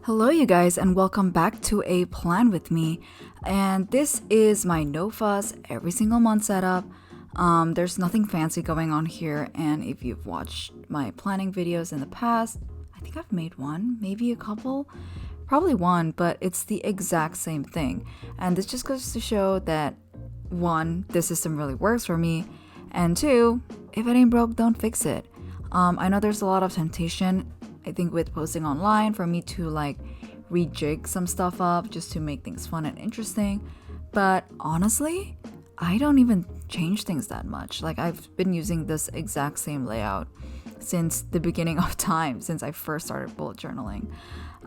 Hello, you guys, and welcome back to A Plan with Me. And this is my no fuss every single month setup. There's nothing fancy going on here, and if you've watched my planning videos in the past, I think I've made one, maybe a couple, probably one, but it's the exact same thing. And this just goes to show that one, the system really works for me, and two, if it ain't broke, don't fix it. I know there's a lot of temptation, I think, with posting online for me to rejig some stuff up just to make things fun and interesting. But honestly, I don't even change things that much. I've been using this exact same layout since the beginning of time, since I first started bullet journaling.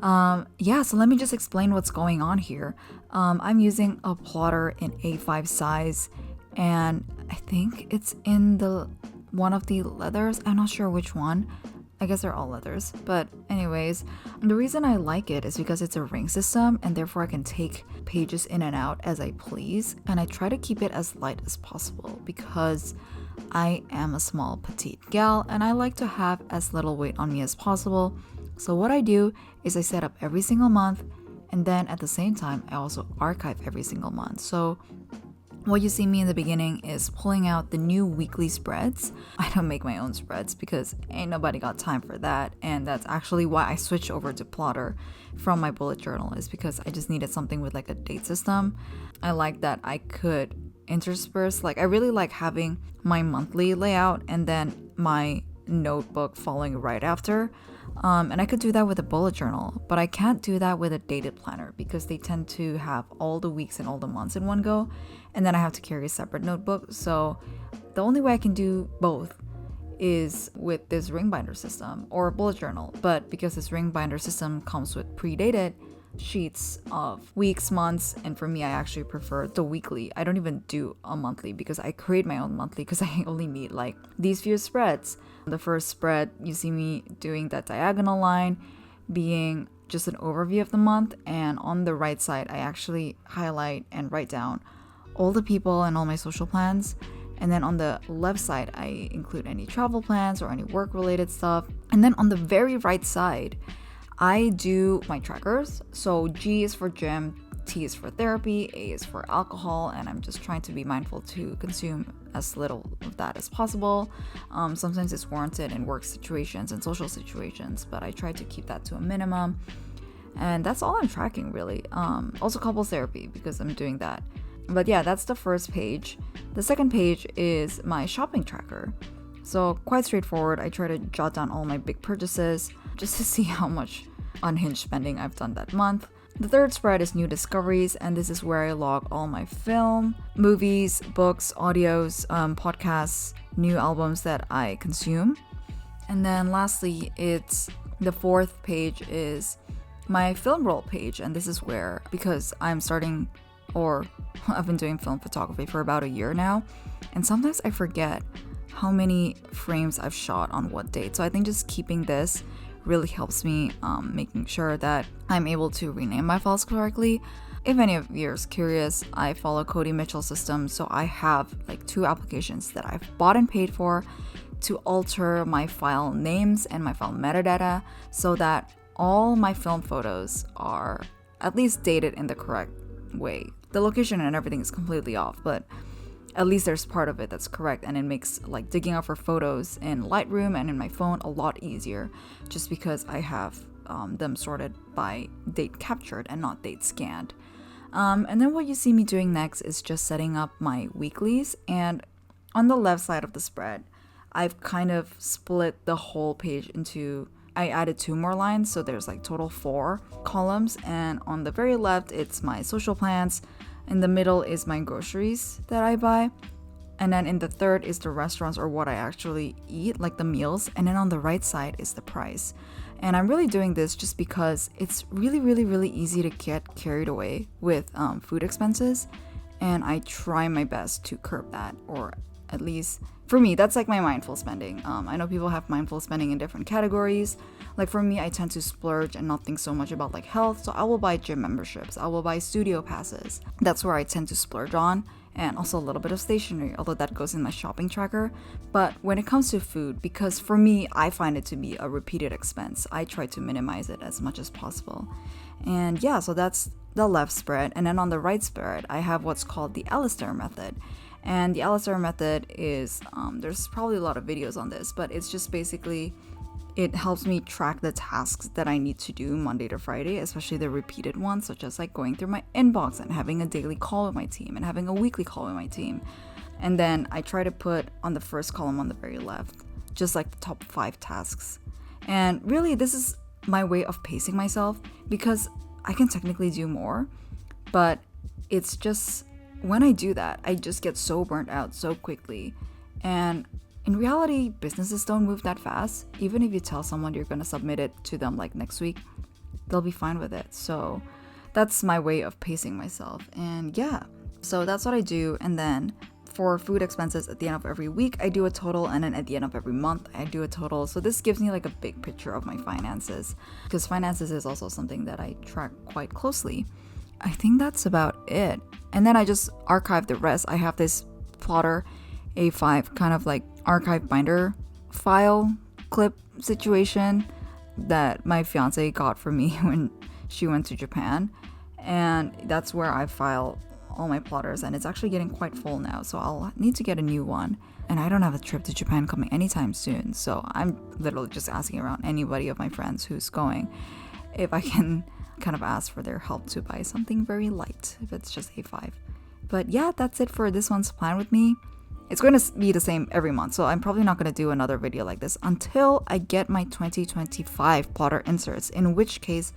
So let me just explain what's going on here. I'm using a plotter in A5 size, and I think it's in one of the leathers. I'm not sure which one. I guess they're all leathers. But anyways, the reason I like it is because it's a ring system, and therefore I can take pages in and out as I please. And I try to keep it as light as possible because I am a small petite gal and I like to have as little weight on me as possible. So what I do is I set up every single month, and then at the same time I also archive every single month. So what you see me in the beginning is pulling out the new weekly spreads. I don't make my own spreads because ain't nobody got time for that. And that's actually why I switched over to Plotter from my bullet journal, is because I just needed something with a date system. I like that I could intersperse. I really like having my monthly layout and then my notebook following right after. And I could do that with a bullet journal, but I can't do that with a dated planner because they tend to have all the weeks and all the months in one go, and then I have to carry a separate notebook. So the only way I can do both is with this ring binder system or a bullet journal. But because this ring binder system comes with pre-dated sheets of weeks, months, and for me I actually prefer the weekly. I don't even do a monthly because I create my own monthly because I only need these few spreads. The first spread, you see me doing that diagonal line being just an overview of the month, and on the right side I actually highlight and write down all the people and all my social plans. And then on the left side I include any travel plans or any work related stuff. And then on the very right side I do my trackers. So G is for gym, T is for therapy, A is for alcohol, and I'm just trying to be mindful to consume as little of that as possible. Sometimes it's warranted in work situations and social situations, but I try to keep that to a minimum. And that's all I'm tracking, really. Also couples therapy, because I'm doing that. But yeah, that's the first page. The second page is my shopping tracker. So quite straightforward. I try to jot down all my big purchases just to see how much unhinged spending I've done that month. The third spread is new discoveries, and this is where I log all my film, movies, books, audios, podcasts, new albums that I consume. And then lastly, the fourth page is my film roll page, and this is where, because I've been doing film photography for about a year now, and sometimes I forget how many frames I've shot on what date. So I think just keeping this really helps me making sure that I'm able to rename my files correctly. If any of you are curious, I follow Cody Mitchell's system, so I have 2 applications that I've bought and paid for to alter my file names and my file metadata so that all my film photos are at least dated in the correct way. The location and everything is completely off, but at least there's part of it that's correct, and it makes digging up for photos in Lightroom and in my phone a lot easier, just because I have them sorted by date captured and not date scanned. And then what you see me doing next is just setting up my weeklies, and on the left side of the spread I've kind of split the whole page into, I added 2 more lines, so there's total 4 columns, and on the very left it's my social plans. In the middle is my groceries that I buy. And then in the third is the restaurants, or what I actually eat, the meals. And then on the right side is the price. And I'm really doing this just because it's really, really, really easy to get carried away with food expenses. And I try my best to curb that, or At least for me, that's like my mindful spending. I know people have mindful spending in different categories. Like for me, I tend to splurge and not think so much about like health. So I will buy gym memberships. I will buy studio passes. That's where I tend to splurge on. And also a little bit of stationery, although that goes in my shopping tracker. But when it comes to food, because for me, I find it to be a repeated expense, I try to minimize it as much as possible. And yeah, so that's the left spread. And then on the right spread, I have what's called the Alistair method. And the Alistair method is, there's probably a lot of videos on this, but it's just basically, it helps me track the tasks that I need to do Monday to Friday, especially the repeated ones, such as like going through my inbox and having a daily call with my team and having a weekly call with my team. And then I try to put on the first column on the very left, just like the top 5 tasks. And really, this is my way of pacing myself because I can technically do more, but it's just when I do that, I just get so burnt out so quickly. And in reality, businesses don't move that fast. Even if you tell someone you're going to submit it to them like next week, they'll be fine with it. So that's my way of pacing myself. And yeah, so that's what I do. And then for food expenses at the end of every week, I do a total. And then at the end of every month, I do a total. So this gives me like a big picture of my finances, because finances is also something that I track quite closely. I think that's about it. And then I just archive the rest. I have this plotter A5 kind of like archive binder file clip situation that my fiance got for me when she went to Japan. And that's where I file all my plotters, and it's actually getting quite full now, so I'll need to get a new one. And I don't have a trip to Japan coming anytime soon, so I'm literally just asking around anybody of my friends who's going if I can kind of ask for their help to buy something very light, if it's just A5. But yeah, that's it for this one's plan with me. It's going to be the same every month, so I'm probably not going to do another video like this until I get my 2025 plotter inserts, in which case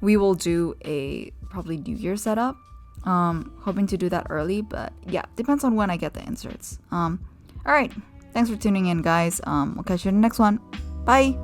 we will do a probably New Year setup. Hoping to do that early, but yeah, depends on when I get the inserts. All right, thanks for tuning in, guys. We'll catch you in the next one. Bye.